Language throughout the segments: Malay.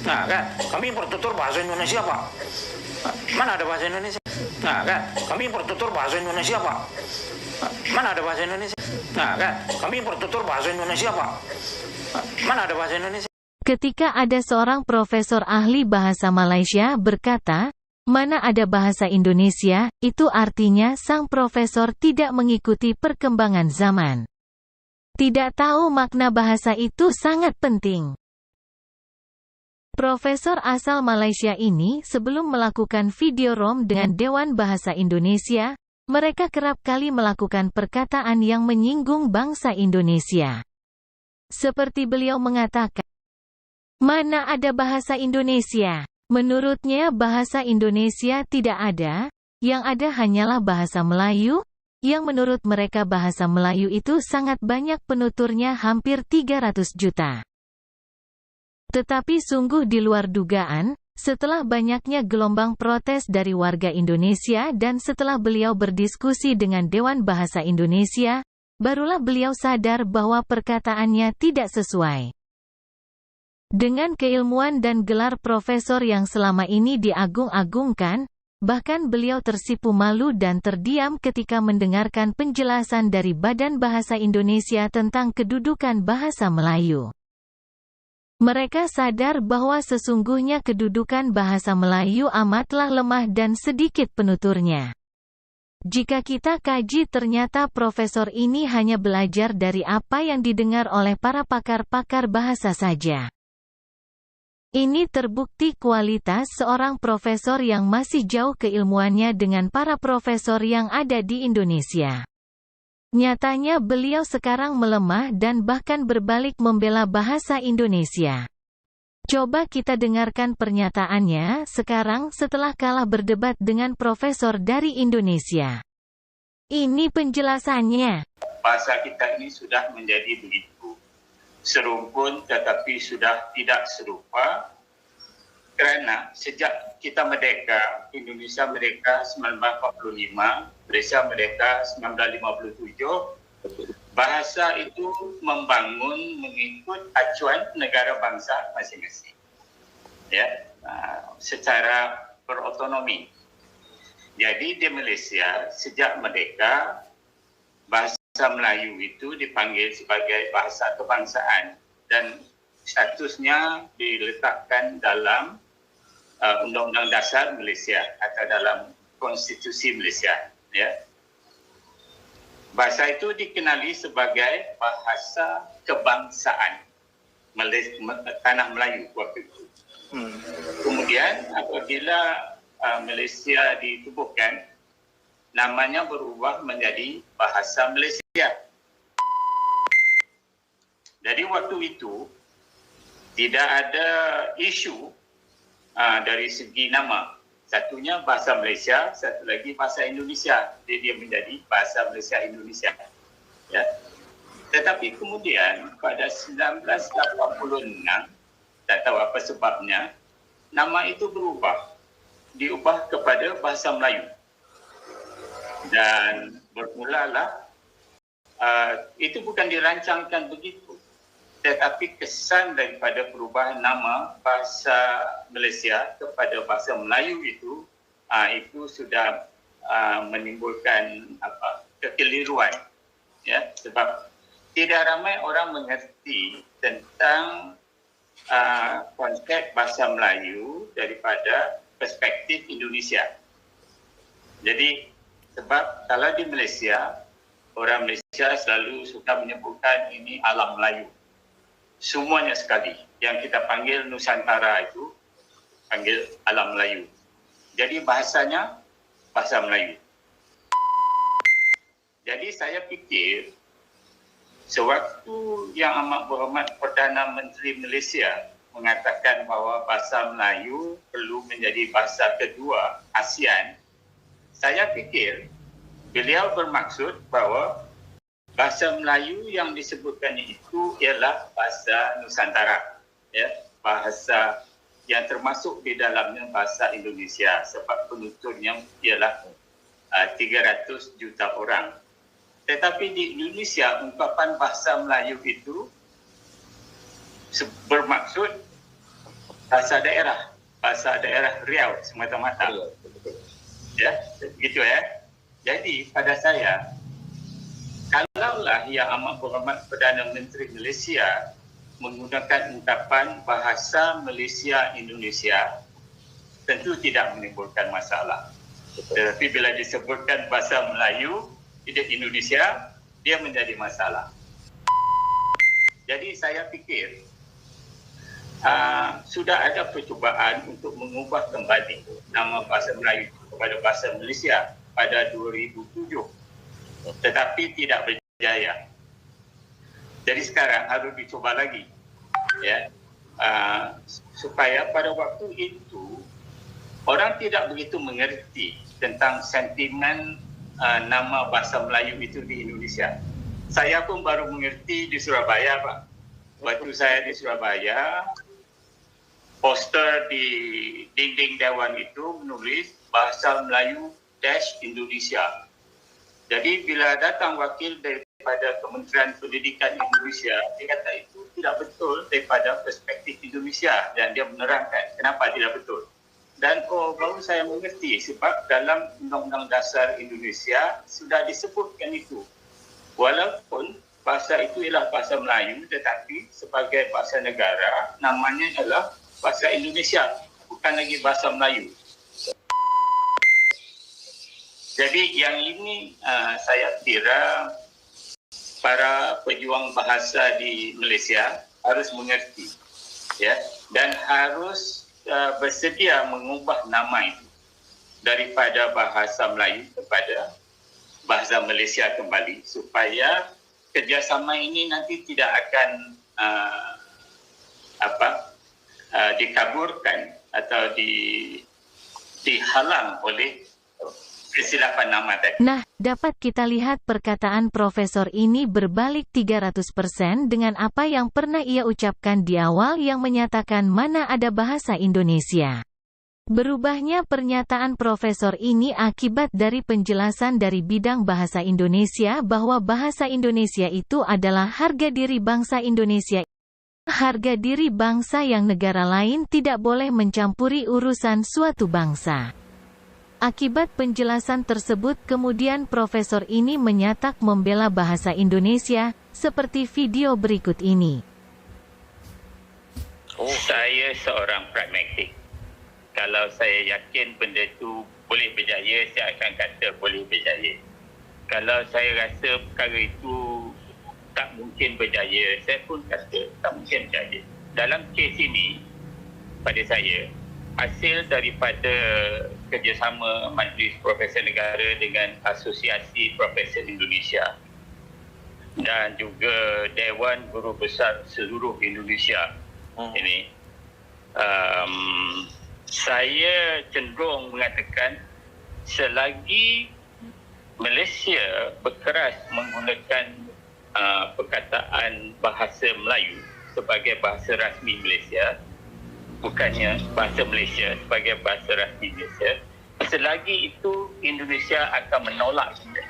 Nah kan, kami impor tutur bahasa Indonesia Pak. Mana ada bahasa Indonesia? Nah kan, kami impor tutur bahasa Indonesia Pak. Mana ada bahasa Indonesia? Nah kan, kami impor tutur bahasa Indonesia Pak. Mana ada bahasa Indonesia? Ketika ada seorang profesor ahli bahasa Malaysia berkata, "Mana ada bahasa Indonesia," itu artinya sang profesor tidak mengikuti perkembangan zaman. Tidak tahu makna bahasa itu sangat penting. Profesor asal Malaysia ini sebelum melakukan video rom dengan Dewan Bahasa Indonesia, mereka kerap kali melakukan perkataan yang menyinggung bangsa Indonesia. Seperti beliau mengatakan, "Mana ada bahasa Indonesia?" Menurutnya bahasa Indonesia tidak ada, yang ada hanyalah bahasa Melayu, yang menurut mereka bahasa Melayu itu sangat banyak penuturnya hampir 300 juta. Tetapi sungguh di luar dugaan, setelah banyaknya gelombang protes dari warga Indonesia dan setelah beliau berdiskusi dengan Dewan Bahasa Indonesia, barulah beliau sadar bahwa perkataannya tidak sesuai dengan keilmuan dan gelar profesor yang selama ini diagung-agungkan. Bahkan beliau tersipu malu dan terdiam ketika mendengarkan penjelasan dari Badan Bahasa Indonesia tentang kedudukan bahasa Melayu. Mereka sadar bahwa sesungguhnya kedudukan bahasa Melayu amatlah lemah dan sedikit penuturnya. Jika kita kaji, ternyata profesor ini hanya belajar dari apa yang didengar oleh para pakar-pakar bahasa saja. Ini terbukti kualitas seorang profesor yang masih jauh keilmuannya dengan para profesor yang ada di Indonesia. Nyatanya beliau sekarang melemah dan bahkan berbalik membela bahasa Indonesia. Coba kita dengarkan pernyataannya sekarang setelah kalah berdebat dengan profesor dari Indonesia. Ini penjelasannya. Bahasa kita ini sudah menjadi begitu serumpun tetapi sudah tidak serupa kerana sejak kita merdeka, Indonesia merdeka 1945, Malaysia merdeka 1957, bahasa itu membangun mengikut acuan negara bangsa masing-masing, ya, secara berotonomi. Jadi di Malaysia sejak merdeka, bahasa Melayu itu dipanggil sebagai bahasa kebangsaan dan statusnya diletakkan dalam Undang-Undang Dasar Malaysia atau dalam Konstitusi Malaysia. Ya. Bahasa itu dikenali sebagai bahasa kebangsaan Tanah Melayu waktu itu. Kemudian apabila Malaysia ditubuhkan, namanya berubah menjadi bahasa Malaysia. Jadi waktu itu tidak ada isu dari segi nama. Satunya bahasa Malaysia, satu lagi bahasa Indonesia. Jadi dia menjadi bahasa Malaysia Indonesia. Ya. Tetapi kemudian pada 1986, tak tahu apa sebabnya, nama itu berubah. Diubah kepada bahasa Melayu. Dan bermulalah, itu bukan dirancangkan begitu. Tetapi kesan daripada perubahan nama bahasa Malaysia kepada bahasa Melayu itu sudah menimbulkan kekeliruan, ya, sebab tidak ramai orang mengerti tentang konsep bahasa Melayu daripada perspektif Indonesia. Jadi sebab kalau di Malaysia, orang Malaysia selalu suka menyebutkan ini alam Melayu. Semuanya sekali. Yang kita panggil Nusantara itu panggil alam Melayu. Jadi bahasanya bahasa Melayu. Jadi saya fikir sewaktu yang amat berhormat Perdana Menteri Malaysia mengatakan bahawa bahasa Melayu perlu menjadi bahasa kedua ASEAN, saya fikir beliau bermaksud bahawa bahasa Melayu yang disebutkannya itu ialah bahasa Nusantara, ya, bahasa yang termasuk di dalamnya bahasa Indonesia sebab penuturnya ialah 300 juta orang. Tetapi di Indonesia ungkapan bahasa Melayu itu bermaksud bahasa daerah Riau semata-mata. Ya, begitu ya. Jadi pada saya, kalaulah Yang Amat Berhormat Perdana Menteri Malaysia menggunakan ungkapan bahasa Malaysia Indonesia, tentu tidak menimbulkan masalah. Tetapi bila disebutkan bahasa Melayu Indonesia, dia menjadi masalah. Jadi saya fikir sudah ada percubaan untuk mengubah kembali nama bahasa Melayu kepada bahasa Malaysia pada 2007, tetapi tidak berjaya. Jadi sekarang harus dicoba lagi, ya, supaya pada waktu itu orang tidak begitu mengerti tentang sentimen nama bahasa Melayu itu di Indonesia. Saya pun baru mengerti di Surabaya, Pak. Waktu saya di Surabaya, poster di dinding Dewan itu menulis bahasa Melayu Indonesia. Jadi bila datang wakil daripada Kementerian Pendidikan Indonesia, dia kata itu tidak betul daripada perspektif Indonesia, dan dia menerangkan kenapa tidak betul. Dan baru saya mengerti sebab dalam Undang-Undang Dasar Indonesia sudah disebutkan itu. Walaupun bahasa itu ialah bahasa Melayu, tetapi sebagai bahasa negara namanya adalah bahasa Indonesia, bukan lagi bahasa Melayu. Jadi yang ini saya kira para pejuang bahasa di Malaysia harus mengerti, ya, dan harus bersedia mengubah nama itu daripada bahasa Melayu kepada bahasa Malaysia kembali, supaya kerjasama ini nanti tidak akan dikaburkan atau dihalang oleh kesilapan nama tadi. Nah, dapat kita lihat perkataan Profesor ini berbalik 300% dengan apa yang pernah ia ucapkan di awal yang menyatakan mana ada bahasa Indonesia. Berubahnya pernyataan Profesor ini akibat dari penjelasan dari bidang bahasa Indonesia bahwa bahasa Indonesia itu adalah harga diri bangsa Indonesia. Harga diri bangsa yang negara lain tidak boleh mencampuri urusan suatu bangsa. Akibat penjelasan tersebut kemudian Profesor ini menyatak membela bahasa Indonesia, seperti video berikut ini. Saya seorang pragmatik. Kalau saya yakin benda itu boleh berjaya, saya akan kata boleh berjaya. Kalau saya rasa perkara itu tak mungkin berjaya, saya pun kata tak mungkin berjaya. Dalam kes ini, pada saya, hasil daripada kerjasama Majlis Profesor Negara dengan Asosiasi Profesor Indonesia dan juga Dewan Guru Besar seluruh Indonesia ini, saya cenderung mengatakan selagi Malaysia berkeras menggunakan perkataan bahasa Melayu sebagai bahasa rasmi Malaysia, bukannya bahasa Malaysia sebagai bahasa rasmi Malaysia, selagi itu Indonesia akan menolak kita.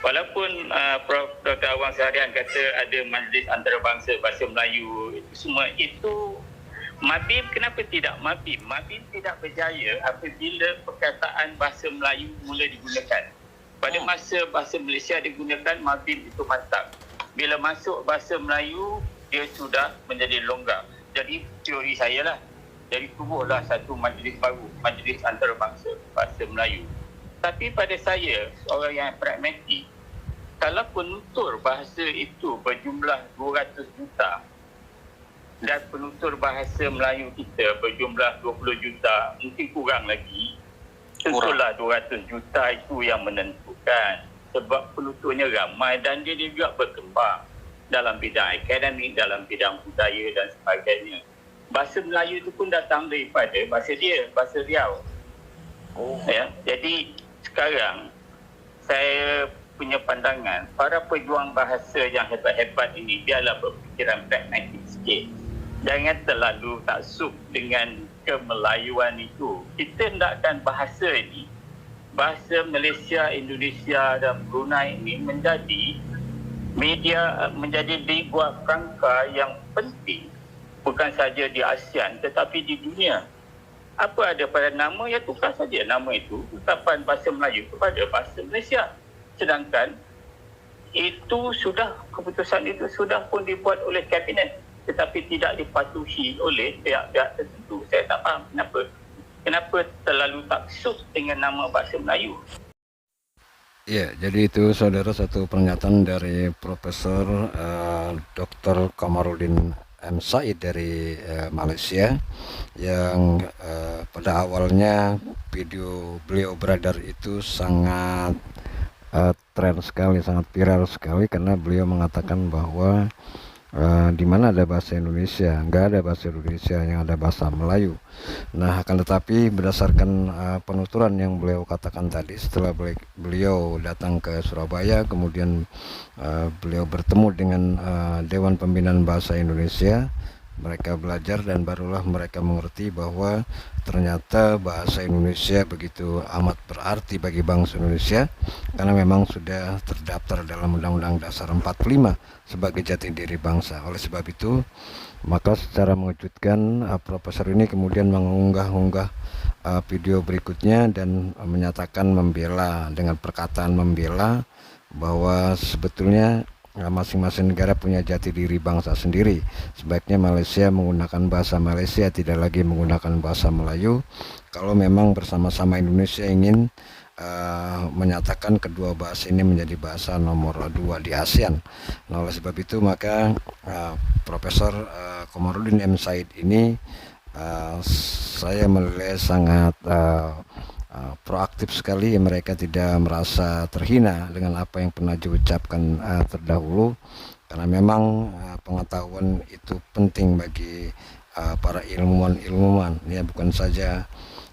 Walaupun Prof. Dr. Awang seharian kata ada majlis antarabangsa bahasa Melayu, itu semua itu MABIM. Kenapa tidak MABIM? MABIM tidak berjaya apabila perkataan bahasa Melayu mula digunakan. Pada masa bahasa Malaysia digunakan, MABIM itu mantap. Bila masuk bahasa Melayu, dia sudah menjadi longgar. Jadi teori saya lah, jadi tubuhlah satu majlis baru, majlis antarabangsa bahasa Melayu. Tapi pada saya, seorang yang pragmatik, kalau penutur bahasa itu berjumlah 200 juta dan penutur bahasa Melayu kita berjumlah 20 juta, mungkin kurang lagi, tentulah 200 juta itu yang menentukan. Sebab penuturnya ramai dan dia juga berkembang dalam bidang akademik, dalam bidang budaya dan sebagainya. Bahasa Melayu itu pun datang daripada bahasa dia, bahasa Riau. Ya, jadi sekarang saya punya pandangan, para pejuang bahasa yang hebat-hebat ini biarlah berfikiran pragmatik sikit. Jangan terlalu taksub dengan kemelayuan itu. Kita hendakkan bahasa ini, bahasa Malaysia, Indonesia dan Brunei ini menjadi media, menjadi dibuat kerangka yang penting bukan saja di ASEAN tetapi di dunia. Apa ada pada nama, ya tukar saja nama itu, ucapan bahasa Melayu kepada bahasa Malaysia. Sedangkan keputusan itu sudah pun dibuat oleh kabinet tetapi tidak dipatuhi oleh pihak-pihak tertentu. Saya tak faham kenapa terlalu taksub dengan nama bahasa Melayu. Ya, jadi itu saudara satu pernyataan dari Profesor Dr. Kamarudin M. Said dari Malaysia yang pada awalnya video beliau beredar itu sangat tren sekali, sangat viral sekali karena beliau mengatakan bahwa di mana ada bahasa Indonesia, nggak ada bahasa Indonesia, yang ada bahasa Melayu. Nah, akan tetapi berdasarkan penuturan yang beliau katakan tadi, setelah beliau datang ke Surabaya, kemudian beliau bertemu dengan Dewan Pembinaan Bahasa Indonesia, mereka belajar dan barulah mereka mengerti bahwa ternyata bahasa Indonesia begitu amat berarti bagi bangsa Indonesia karena memang sudah terdaftar dalam Undang-Undang Dasar 45 sebagai jati diri bangsa. Oleh sebab itu, maka secara mengejutkan profesor ini kemudian mengunggah video berikutnya dan menyatakan membela dengan perkataan membela bahwa sebetulnya masing-masing negara punya jati diri bangsa sendiri. Sebaiknya Malaysia menggunakan bahasa Malaysia, tidak lagi menggunakan bahasa Melayu. Kalau memang bersama-sama Indonesia ingin menyatakan kedua bahasa ini menjadi bahasa nomor 2 di ASEAN. Nah, oleh sebab itu maka Profesor Kamarudin M. Said ini saya menilai sangat proaktif sekali. Mereka tidak merasa terhina dengan apa yang pernah diucapkan terdahulu karena memang pengetahuan itu penting bagi para ilmuwan ya, bukan saja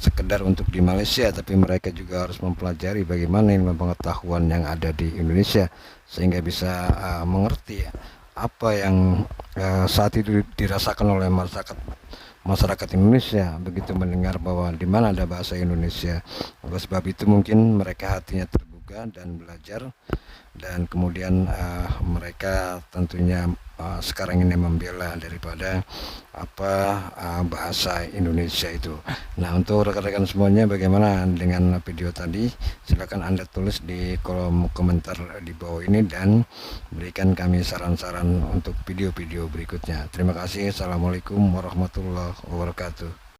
sekedar untuk di Malaysia tapi mereka juga harus mempelajari bagaimana ilmu pengetahuan yang ada di Indonesia sehingga bisa mengerti apa yang saat itu dirasakan oleh masyarakat Indonesia begitu mendengar bahwa di mana ada bahasa Indonesia. Oleh sebab itu mungkin mereka hatinya terbuka dan belajar dan kemudian mereka tentunya sekarang ini membela daripada bahasa Indonesia itu. Nah, untuk rekan-rekan semuanya bagaimana dengan video tadi? Silakan Anda tulis di kolom komentar di bawah ini dan berikan kami saran-saran untuk video-video berikutnya. Terima kasih. Assalamualaikum warahmatullahi wabarakatuh.